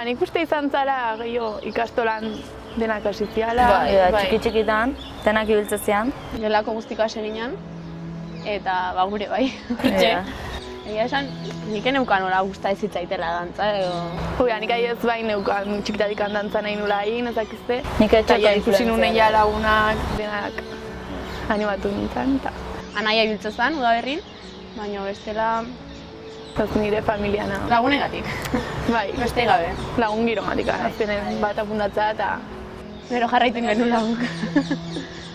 Nik uste izan zara gehiago ikastolan denak hasi ziala. Txiki-txikitan, denak ibiltzezian. Gelako guztiko hasi ginen, eta gure bai. Egia esan, nik neukan hola gusta ez hitzaitela dantza, edo... Nik ahi ez bai neukan txikitatik dantza nahi nula egin, ezakizte. Nik etxeko ikusi nunen ja lagunak, denak animatu nintzen, eta... Anaia ibiltze zen, udaberrin, baina bestela... Ez nire familiana. Lagunegatik. Bai. Beste gabe. Lagun giromatik, azkenen bat apuntatza eta... Gero jarraiten genuen laguk.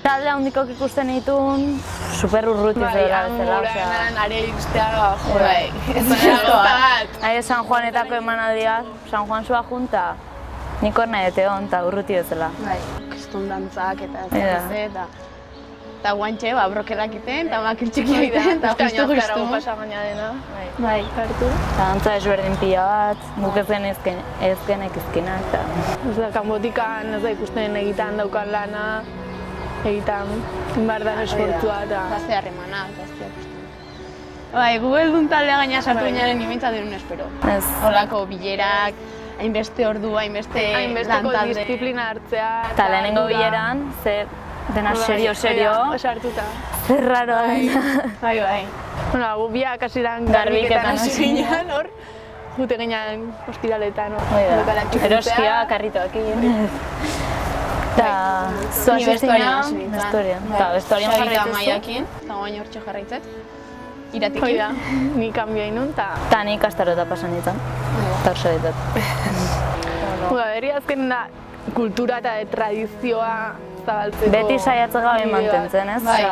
Talde handikok ikusten ditun, super urruti zela bezala, osea... Bai, are ikustea, bai. Ez bat. Ahi San Juanetako emanaldiak, San Juan zua junta, nik hor nahi dute hon, eta urruti bezala. Bai, kriston dantzak eta ez eta... Eta guantxe, brokelak iten, eta makiltxiki egiten, eta justu-justu. Pasagaina dena. Bai. Hartu. Eta dantza ezberdin pila bat, guk ez genek izkinak, eta... Ez da, kanbotikan, ez da ikusten egitan daukan lana, egitan inbardan esfortzua eta... Gazte harremana, gazte ikusten. Bai, gu heldun taldea gaina sartu ginaren nimintza denun espero. Ez. Holako bilerak, hainbeste ordu, hainbeste hainbesteko lantalde. disiplina hartzea. Eta lehenengo bileran, ze dena serio. Sartuta. Zer raro dena. Bai. Bueno, gu biak hasiran Garbiketan hasi hasi ginen hor. Jute ginen ostiraletan hor. Eroskia, karritoekin. Eta zua vestuarian. Eta vestuarian jarraitzen zu. Maiakin, eta guain hortxe jarraitzet. Iratekin. Hoi da, ni kanbio inun eta nik astarota pasan ditzen. Eta orso ditet. Berri azken da, kultura eta tradizioa zabaltzeko... Beti saiatze gabe mantentzen, ez? Bai.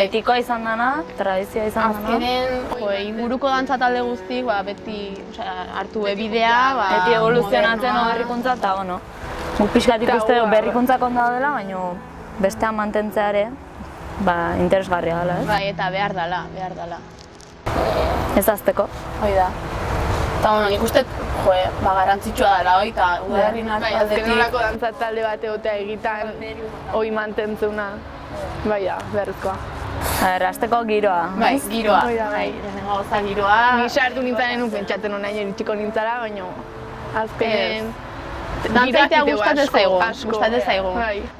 Betikoa izan dana, tradizioa izan dana. Azkenen, inguruko dantza talde guztik, beti hartu bidea, beti evoluzionatzen berrikuntza, eta bueno, guk pixkat ikuste berrikuntzak ondo dela, baina bestean mantentzeare, interesgarria dela, ez? Bai, eta behar dela. Ez azteko. Hoi da. Eta bueno, nik uste, garrantzitsua dela hoi, eta udaberrin aldetik. Azken horako dantza talde bat egotea egitan, hoi mantentzuna, bai da, beharrezkoa. Azteko giroa. Bai, giroa. Lehenengo gauza giroa. Ni sartu nintzaren pentsatzen hona iritsiko nintzara, baina azkenen... Dantzaitea gustatzen zaigu.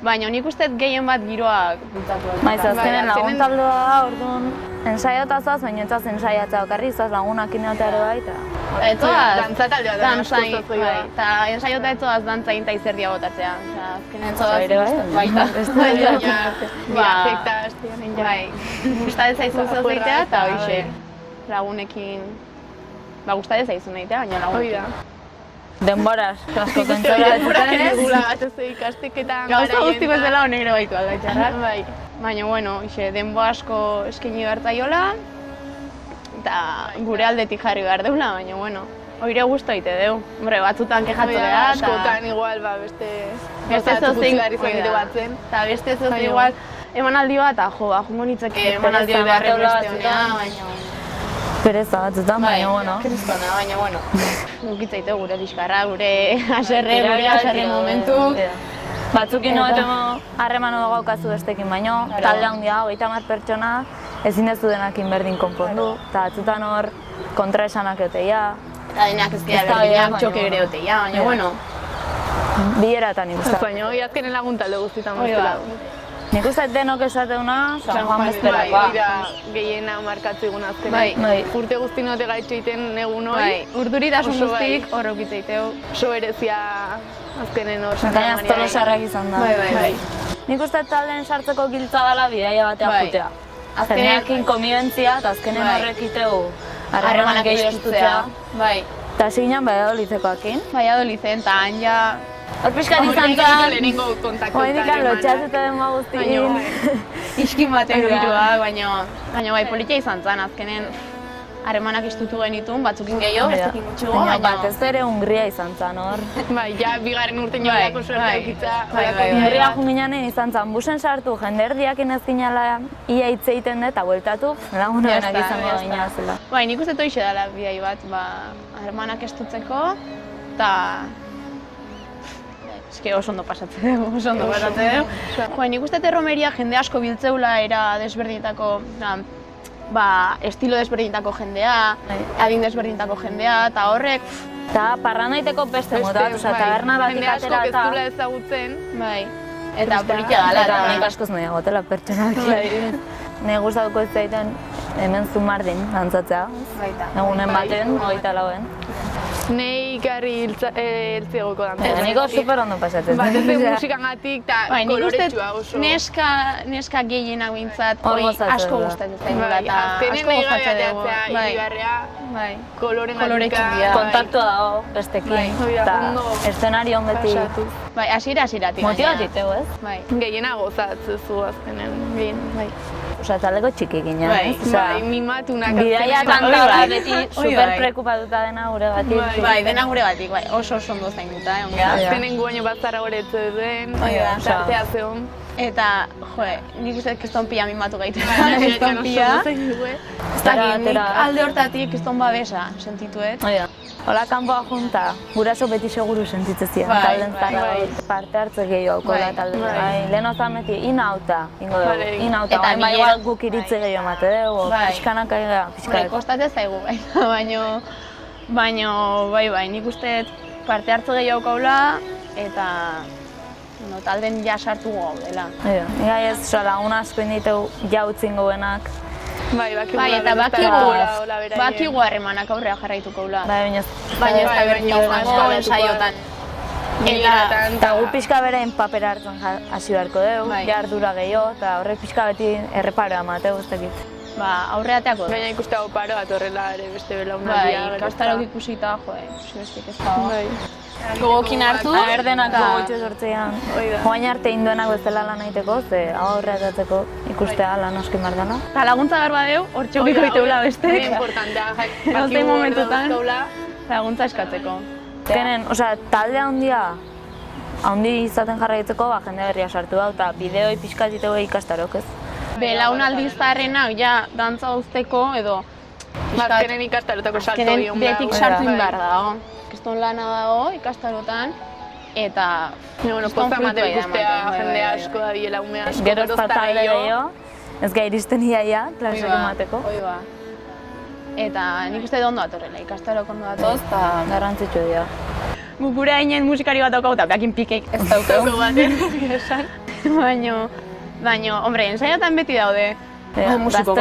Baina nik uste gehien bat giroak bultzatu. Maiz, azkenen lagun taldua da, orduan ensaiotazaz, baina etzaz ensaiatzea okarri, izaz lagunak ineotea ere bai, eta... Etzoaz, dantza taldea da, asko bai, eta ensaiota etzoaz dantza inta izerdia botatzea. Azkenen etzoaz... Ere bai? Baita. Ba, afekta hastian egin. Bai, gustatzen zaizu zeuzeitea, eta hoxe, lagunekin... Gustatzen zaizu nahitea, baina lagunekin. Denboraz, asko kontzora ez dugula bat ez ikasketan gauza guztiko ez dela honegro baitu aldaitxarrak. Bai. Baina, bueno, denbo asko eskaini behar zaiola, eta gure aldetik jarri behar deula, baina, bueno, oire guztu egite deu. Hombre, batzutan kexatu behar, eta... Askotan igual, beste zozik batzen. Eta beste zozik igual, emanaldi bat, jungo nitzeke emanaldi beharren beste honea, baina... Pereza batzutan, baina, bueno. Kristona, baina, bueno. Gukitzaite gure diskarra, gure haserre momentuk. Batzukin harreman odo gaukazu bestekin, baino, talde handia, 30 pertsona, ezin ez du denakin berdin konpondu, eta batzutan hor kontraesanak eoteia. Eta denak ez dira berdinak, txoke ere eoteia, baina, bueno. Bileratan ikusten. Baina, hoi azkenen lagun talde guztietan bestela. Nik uste denok esateuna, San Juan bestelakoa. Bai, gehiena markatzu egun azkenean. Bai. Urte guztinote gaitxo egiten egun hori. Bai, urduritasun guztik horrok itzaiteu. Oso berezia azkenen hor. Gaina aztolo sarrak izan da. Bai. Nik uste talden sartzeko giltza dela bidaia batea jutea. Azkeneakin konbibentzia eta azkenen horrek iteu harremanak gehiagostutzea. Bai. Eta hasi ginen Valladolizekoakin. Valladolizen, eta han ja... Hor pixkat izan zen... Lehenengo kontaktu. Hoendikan lotxatzeta den guztien. Iskin baten giroa, baina bai politia izan zen, azkenen harremanak istutu genitun, batzukin gehiago, bestekin gutxigo, baina... Batez ere Hungria izan zen hor. Bai, ja, bigarren urten joako suerte ekitza. Hungria junginan izan zen, busen sartu, jende erdiakin ez ginala ia hitz egiten dut, eta bueltatu, lagunenak izango gaina zela. Bai, nik uste toixe dela bidai bat, harremanak estutzeko, eta eske oso ondo pasatzen dugu, oso ondo pasatzen dugu. Jo, nik uste erromeria jende asko biltzeula era desberdinetako, estilo desberdinetako jendea, adin desberdinetako jendea, eta horrek... Eta parrandaiteko beste mota bat, taberna batik atera eta... Jende asko ez duela ezagutzen. Bai. Eta politia dala. Eta nik askoz nahi agotela pertsonak. Nire gustatuko ez zaiten hemen Zumardin dantzatzea. Egunen baten, 24. Nei ikarri hiltzegoko dantzatzen. Niko super ondo pasatzen. Bat ez musikangatik eta koloretsua oso. Neska gehienak bintzat asko gustatzen zaigula eta asko gustatzen dugu. Bai, Koloretxun dira. Kontaktua dago bestekin. Eta eszenario beti. Bai, hasieratik. Motibatiteu, ez? Bai. Gehiena gozatzezu azkenen. Bai. Osa, taleko txiki ginen, ez? Bai, mimatunak. Bidaia tanta hori beti super preokupatuta dena gure batik. Bai, dena gure batik, bai. Oso ondo zainduta, Azkenen guaino batzara horetze den, tartea zeon. Eta, nik uste kriston pila mimatu gaitu. Kriston pila. Ez dakit, nik alde hortatik kriston babesa sentituet. Hola, kanpoa junta, guraso beti seguru sentitzezia. Talden zara parte hartze gehiago aukola talden. Lehen ozan beti, inauta, ingo dugu. Inauta, baina igual guk iritze gehiago emate dugu, pixkanak aigea, pixkanak. Kostatzen zaigu, baina, bai, nik uste parte hartze gehiago aukola, eta talden ja sartu gaudela. Gai ez, lagun asko inditeu jautzin gobenak. Bai, eta bakigu harremanak aurrea jarraituko gula. Baina ez da berdin saiotan. Eta gu pixka berein papera hartzen hasi beharko dugu, ardura gehiago, eta horrek pixka beti erreparoa emateu guztekit. Aurreateako du. Baina ikuste hau paro bat horrela ere beste belaunaria. Bai, kastarok ikusita, bestik ez dago. Gogokin hartu. Erdenak gogotxo sortzean. Joain arte indoenak bezala lan egiteko, ze aurreatatzeko ikustea lan aski mardana. Eta laguntza behar badeu, hor txokiko iteula bestek. Muy importantea, Edozein momentutan laguntza eskatzeko. Kenen, talde handi izaten jarraitzeko, jende berria sartu da, eta bideoi pixkat itego ikastarok, ez? Belaunaldi zaharrenak, dantza uzteko, edo... Azkenen ikastarotako salto egon behar. Betik sartu inbar dago. Kriston lana dago ikastarotan, eta... Posta ematen ikustea jende asko da biela ume asko. Gero ez talde gehiago, ez gai iristen iaia, klasek emateko. Eta nik uste ondo atorrela, ikastarok ondo datoz, eta... Garrantzitsu dira. Gure hainen musikari bat daukau, eta behakin pikeik ez daukau. Baina, hombre, ensaiatan beti daude. Musiko.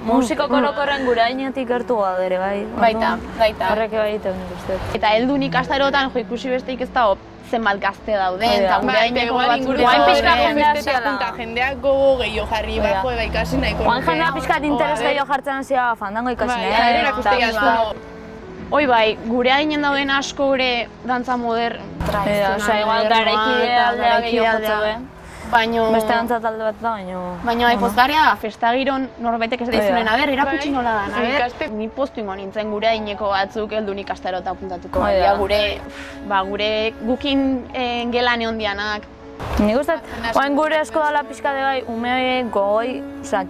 Musiko korokorren gure hainetik gertu gaudere, bai. Baita. Horrek egiten nik uste. Eta heldu nik ikastarotan, ikusi besteik ez dago zenbat gazte dauden, eta gure haineko batzuk. Oain pixka jendea ziala. Jendeak gogo gehiago jarri bako eba ikasi nahiko. Oain jendea pixkat interes gehiago jartzen zia fandango ikasi nahi. Hoi bai, gure hainen dauden asko gure dantza modern tradizional. Igual garaikide aldea gehiago jotzen. Beste dantza talde bat da, baina pozgarria da, festagiron norbaitek ez daizunen, erakutsi nola da, ni poztu ingo nintzen gure haineko batzuk heldu nik astarota apuntatuko. Gure gukin gelan egon dianak. Nik uste, oain gure asko dala pixka de bai, ume gogoi,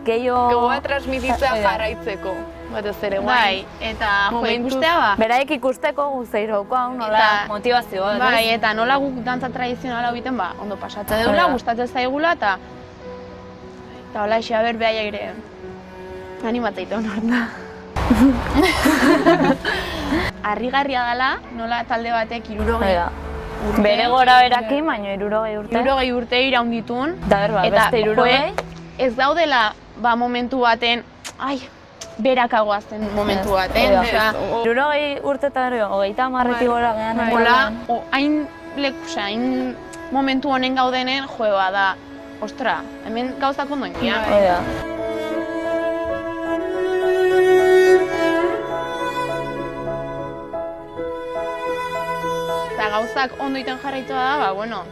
gehiago... Gogoa transmititza jarraitzeko. Batez ere, bai, eta ikustea ba. Beraik ikusteko guzeiroko hau, nola motivazioa. Bai, eta nola guk dantza tradizionala egiten, ondo pasatzen dugula, gustatzen zaigula, eta hola eixea behaiak ere animatzeite honor da. Harrigarria dela, nola talde batek 60 urte. Bere gora berakin, baina 60 urte. 60 urte iraunditun. Eta beste 60. Ez daudela momentu baten, berakagoazten momentu baten. 60 urte eta 30 gora gehan. Hain momentu honen gaudenen, da, ostra, hemen gauzak ondo india. Eta gauzak ondo iten jarraitua da,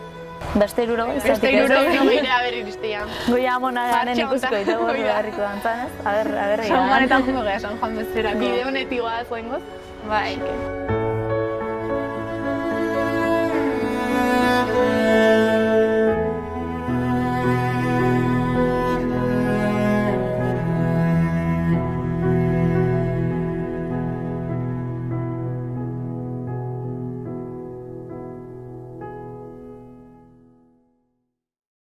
Beste 60. Beste 60 gira beriristean. Goia amona garen ikusko itugu harriko dantzan, ez? Aber, San Juanetan jungo geha, San Juan bezerako. Bide honetigoa zoingoz? Bai.